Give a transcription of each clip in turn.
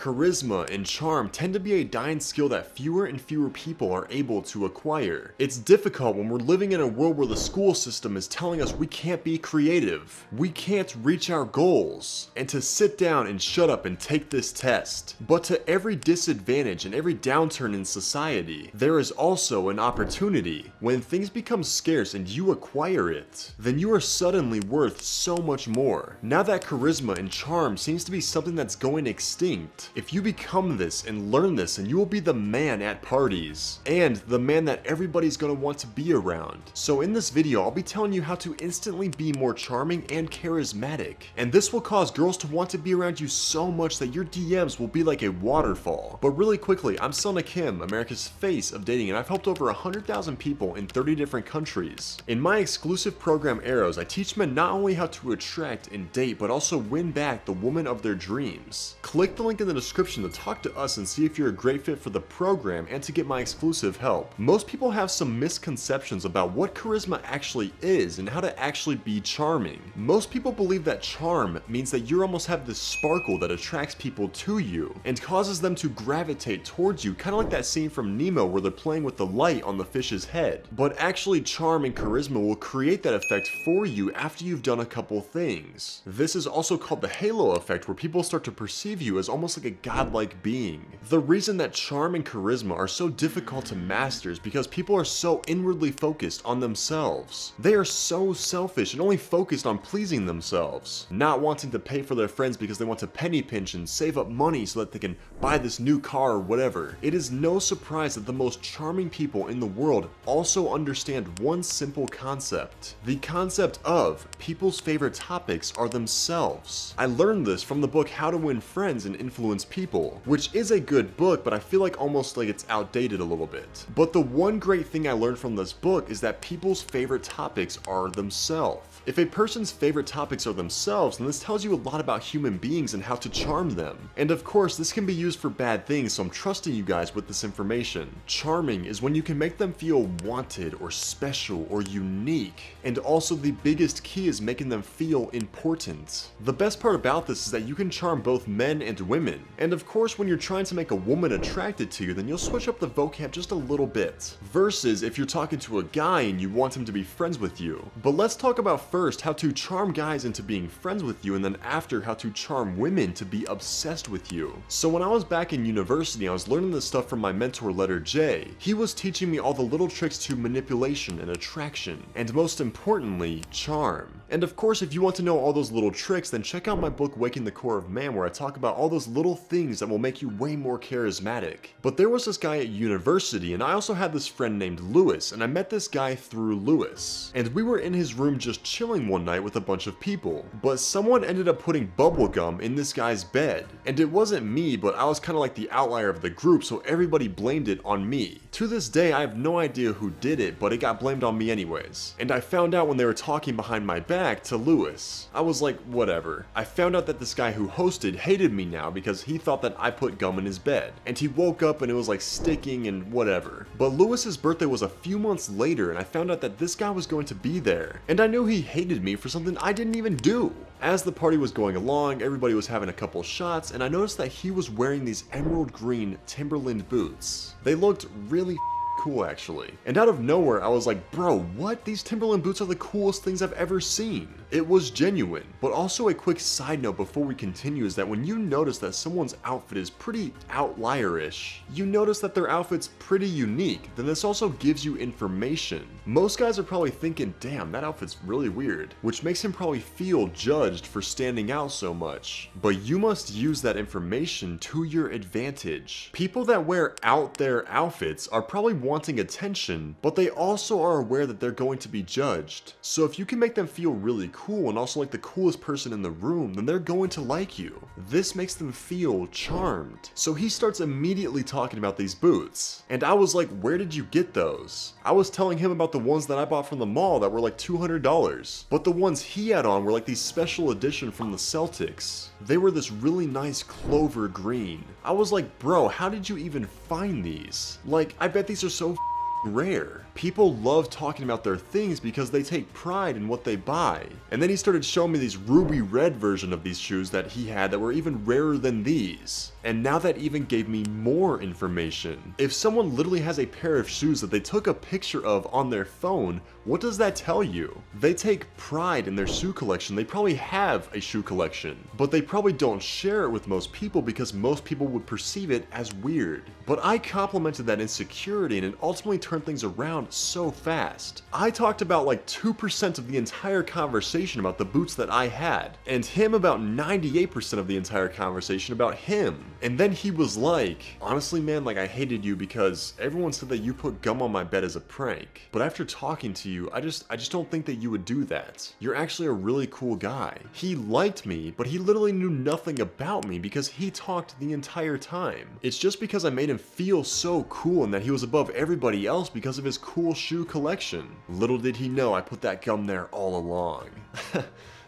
Charisma and charm tend to be a dying skill that fewer and fewer people are able to acquire. It's difficult when we're living in a world where the school system is telling us we can't be creative, we can't reach our goals, and to sit down and shut up and take this test. But to every disadvantage and every downturn in society, there is also an opportunity. When things become scarce and you acquire it, then you are suddenly worth so much more. Now that charisma and charm seems to be something that's going extinct, if you become this and learn this, and you will be the man at parties, and the man that everybody's gonna want to be around. So in this video, I'll be telling you how to instantly be more charming and charismatic. And this will cause girls to want to be around you so much that your DMs will be like a waterfall. But really quickly, I'm Selna Kim, America's face of dating, and I've helped over 100,000 people in 30 different countries. In my exclusive program Arrows, I teach men not only how to attract and date, but also win back the woman of their dreams. Click the link in the description to talk to us and see if you're a great fit for the program and to get my exclusive help. Most people have some misconceptions about what charisma actually is and how to actually be charming. Most people believe that charm means that you almost have this sparkle that attracts people to you and causes them to gravitate towards you, kind of like that scene from Nemo where they're playing with the light on the fish's head. But actually, charm and charisma will create that effect for you after you've done a couple things. This is also called the halo effect, where people start to perceive you as almost like a godlike being. The reason that charm and charisma are so difficult to master is because people are so inwardly focused on themselves. They are so selfish and only focused on pleasing themselves, not wanting to pay for their friends because they want to penny pinch and save up money so that they can buy this new car or whatever. It is no surprise that the most charming people in the world also understand one simple concept. The concept of people's favorite topics are themselves. I learned this from the book How to Win Friends and Influence People, which is a good book, but I feel like almost like it's outdated a little bit. But the one great thing I learned from this book is that people's favorite topics are themselves. If a person's favorite topics are themselves, then this tells you a lot about human beings and how to charm them. And of course, this can be used for bad things, so I'm trusting you guys with this information. Charming is when you can make them feel wanted or special or unique. And also the biggest key is making them feel important. The best part about this is that you can charm both men and women. And of course, when you're trying to make a woman attracted to you, then you'll switch up the vocab just a little bit. Versus if you're talking to a guy and you want him to be friends with you. But let's talk about first how to charm guys into being friends with you, and then after how to charm women to be obsessed with you. So when I was back in university, I was learning this stuff from my mentor Letter J. He was teaching me all the little tricks to manipulation and attraction, and most importantly, charm. And of course, if you want to know all those little tricks, then check out my book Waking the Core of Man, where I talk about all those little things that will make you way more charismatic. But there was this guy at university, and I also had this friend named Lewis, and I met this guy through Lewis. And we were in his room just chilling one night with a bunch of people, but someone ended up putting bubble gum in this guy's bed. And it wasn't me, but I was kind of like the outlier of the group, so everybody blamed it on me. To this day, I have no idea who did it, but it got blamed on me anyways. And I found out when they were talking behind my back to Lewis. I was like, whatever. I found out that this guy who hosted hated me now because he thought that I put gum in his bed. And he woke up and it was like sticking and whatever. But Lewis's birthday was a few months later, and I found out that this guy was going to be there. And I knew he hated me for something I didn't even do. As the party was going along, everybody was having a couple shots, and I noticed that he was wearing these emerald green Timberland boots. They looked really cool actually. And out of nowhere, I was like, bro, what? These Timberland boots are the coolest things I've ever seen. It was genuine. But also a quick side note before we continue is that when you notice that someone's outfit is pretty outlier-ish, you notice that their outfit's pretty unique, then this also gives you information. Most guys are probably thinking, damn, that outfit's really weird, which makes him probably feel judged for standing out so much. But you must use that information to your advantage. People that wear out there outfits are probably wanting attention, but they also are aware that they're going to be judged. So if you can make them feel really cool and also like the coolest person in the room, then they're going to like you. This makes them feel charmed. So he starts immediately talking about these boots. And I was like, where did you get those? I was telling him about the ones that I bought from the mall that were like $200. But the ones he had on were like these special edition from the Celtics. They were this really nice clover green. I was like, bro, how did you even find these? Like, I bet these are so rare. People love talking about their things because they take pride in what they buy. And then he started showing me these ruby red version of these shoes that he had that were even rarer than these. And now that even gave me more information. If someone literally has a pair of shoes that they took a picture of on their phone, what does that tell you? They take pride in their shoe collection. They probably have a shoe collection, but they probably don't share it with most people because most people would perceive it as weird. But I complimented that insecurity and it ultimately turned things around so fast. I talked about like 2% of the entire conversation about the boots that I had, and him about 98% of the entire conversation about him. And then he was like, honestly man, like I hated you because everyone said that you put gum on my bed as a prank. But after talking to you, I just don't think that you would do that. You're actually a really cool guy. He liked me, but he literally knew nothing about me because he talked the entire time. It's just because I made him feel so cool and that he was above everybody else because of his cool shoe collection. Little did he know I put that gum there all along.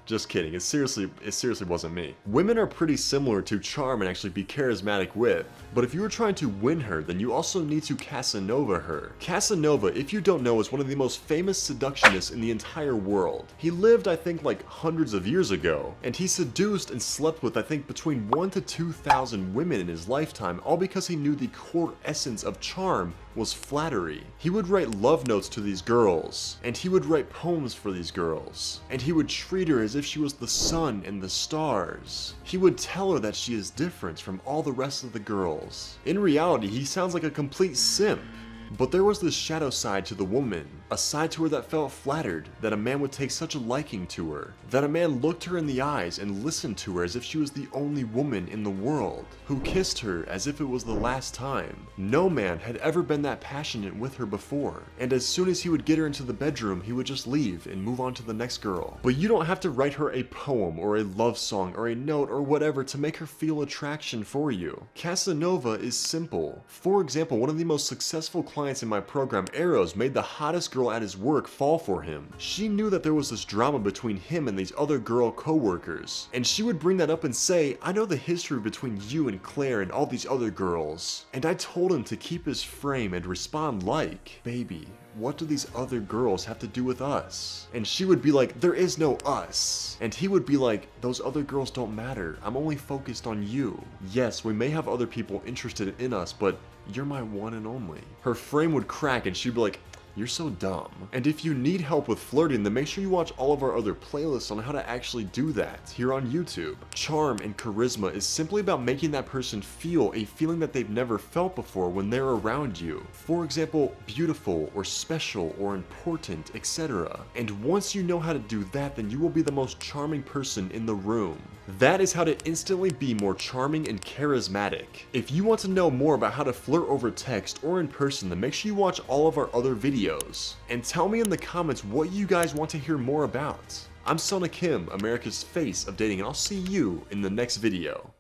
Just kidding, it seriously wasn't me. Women are pretty similar to charm and actually be charismatic with, but if you are trying to win her, then you also need to Casanova her. Casanova, if you don't know, is one of the most famous seductionists in the entire world. He lived, I think, like hundreds of years ago, and he seduced and slept with, I think, between 1,000 to 2,000 women in his lifetime, all because he knew the core essence of charm was flattery. He would write love notes to these girls, and he would write poems for these girls, and he would treat her as if she was the sun and the stars. He would tell her that she is different from all the rest of the girls. In reality, he sounds like a complete simp. But there was this shadow side to the woman, a side to her that felt flattered that a man would take such a liking to her, that a man looked her in the eyes and listened to her as if she was the only woman in the world, who kissed her as if it was the last time. No man had ever been that passionate with her before, and as soon as he would get her into the bedroom, he would just leave and move on to the next girl. But you don't have to write her a poem or a love song or a note or whatever to make her feel attraction for you. Casanova is simple. For example, one of the most successful clients in my program, Arrows, made the hottest girl at his work fall for him. She knew that there was this drama between him and these other girl co-workers, and she would bring that up and say, I know the history between you and Claire and all these other girls. And I told him to keep his frame and respond like, baby, what do these other girls have to do with us? And she would be like, there is no us. And he would be like, those other girls don't matter. I'm only focused on you. Yes, we may have other people interested in us, but you're my one and only. Her frame would crack and she'd be like, you're so dumb. And if you need help with flirting, then make sure you watch all of our other playlists on how to actually do that here on YouTube. Charm and charisma is simply about making that person feel a feeling that they've never felt before when they're around you. For example, beautiful or special or important, etc. And once you know how to do that, then you will be the most charming person in the room. That is how to instantly be more charming and charismatic. If you want to know more about how to flirt over text or in person, then make sure you watch all of our other videos. And tell me in the comments what you guys want to hear more about. I'm Selna Kim, America's face of dating, and I'll see you in the next video.